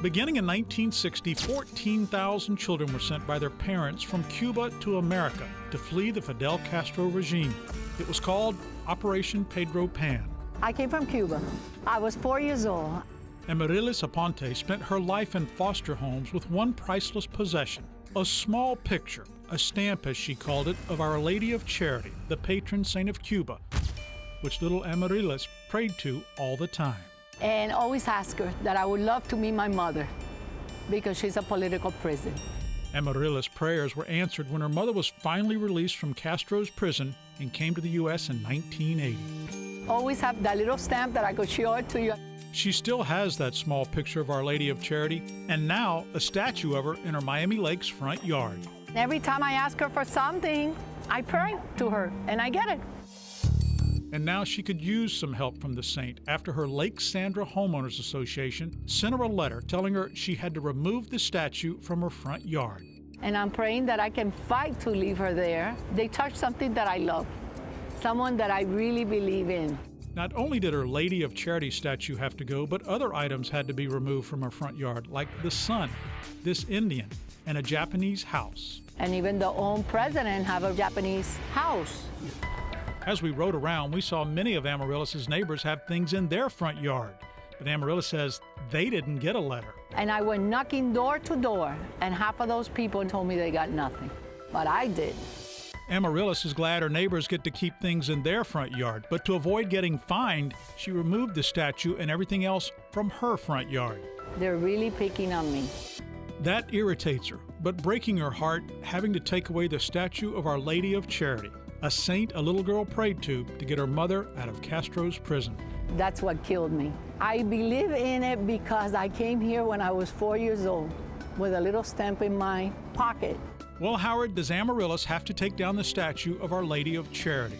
Beginning in 1960, 14,000 children were sent by their parents from Cuba to America to flee the Fidel Castro regime. It was called Operation Pedro Pan. I came from Cuba. I was 4 years old. Amaryllis Aponte spent her life in foster homes with one priceless possession, a small picture, a stamp as she called it, of Our Lady of Charity, the patron saint of Cuba, which little Amaryllis prayed to all the time. And always ask her that I would love to meet my mother because she's a political prison. Amaryllis' prayers were answered when her mother was finally released from Castro's prison and came to the U.S. in 1980. Always have that little stamp that I could show it to you. She still has that small picture of Our Lady of Charity and now a statue of her in her Miami Lakes front yard. Every time I ask her for something, I pray to her and I get it. And now she could use some help from the saint after her Lake Sandra Homeowners Association sent her a letter telling her she had to remove the statue from her front yard. And I'm praying that I can fight to leave her there. They touched something that I love, someone that I really believe in. Not only did her Lady of Charity statue have to go, but other items had to be removed from her front yard, like the sun, this Indian, and a Japanese house. And even the own president have a Japanese house. As we rode around, we saw many of Amaryllis' neighbors have things in their front yard. But Amaryllis says they didn't get a letter. And I went knocking door to door, and half of those people told me they got nothing. But I did. Amaryllis is glad her neighbors get to keep things in their front yard, but to avoid getting fined, she removed the statue and everything else from her front yard. They're really picking on me. That irritates her, but breaking her heart, having to take away the statue of Our Lady of Charity, a saint a little girl prayed to get her mother out of Castro's prison. That's what killed me. I believe in it because I came here when I was 4 years old with a little stamp in my pocket. Well, Howard, does Amaryllis have to take down the statue of Our Lady of Charity?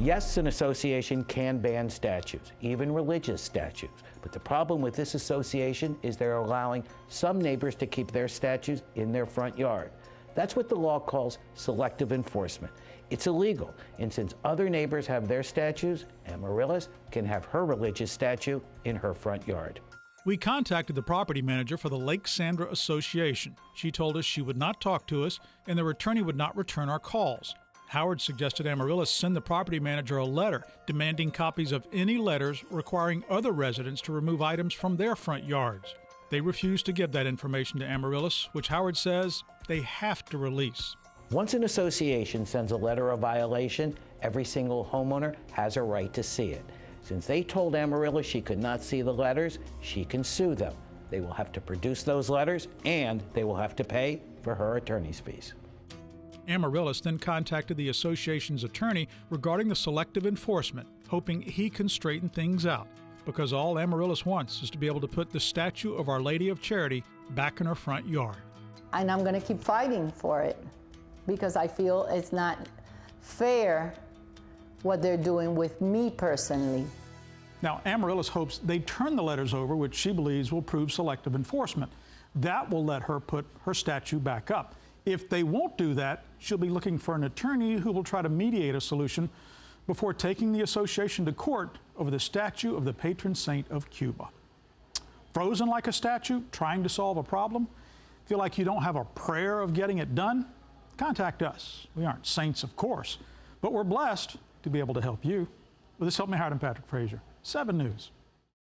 Yes, an association can ban statues, even religious statues. But the problem with this association is they're allowing some neighbors to keep their statues in their front yard. That's what the law calls selective enforcement. It's illegal, and since other neighbors have their statues, Amaryllis can have her religious statue in her front yard. We contacted the property manager for the Lake Sandra Association. She told us she would not talk to us and their attorney would not return our calls. Howard suggested Amaryllis send the property manager a letter demanding copies of any letters requiring other residents to remove items from their front yards. They refused to give that information to Amaryllis, which Howard says they have to release. Once an association sends a letter of violation, every single homeowner has a right to see it. Since they told Amaryllis she could not see the letters, she can sue them. They will have to produce those letters, and they will have to pay for her attorney's fees. Amaryllis then contacted the association's attorney regarding the selective enforcement, hoping he can straighten things out, because all Amaryllis wants is to be able to put the statue of Our Lady of Charity back in her front yard. And I'm going to keep fighting for it because I feel it's not fair what they're doing with me personally. Now, Amaryllis hopes they turn the letters over, which she believes will prove selective enforcement. That will let her put her statue back up. If they won't do that, she'll be looking for an attorney who will try to mediate a solution before taking the association to court over the statue of the patron saint of Cuba. Frozen like a statue, trying to solve a problem? Feel like you don't have a prayer of getting it done? Contact us. We aren't saints, of course, but we're blessed to be able to help you. Well, this helped me, Howard and Patrick Frazier, 7 News.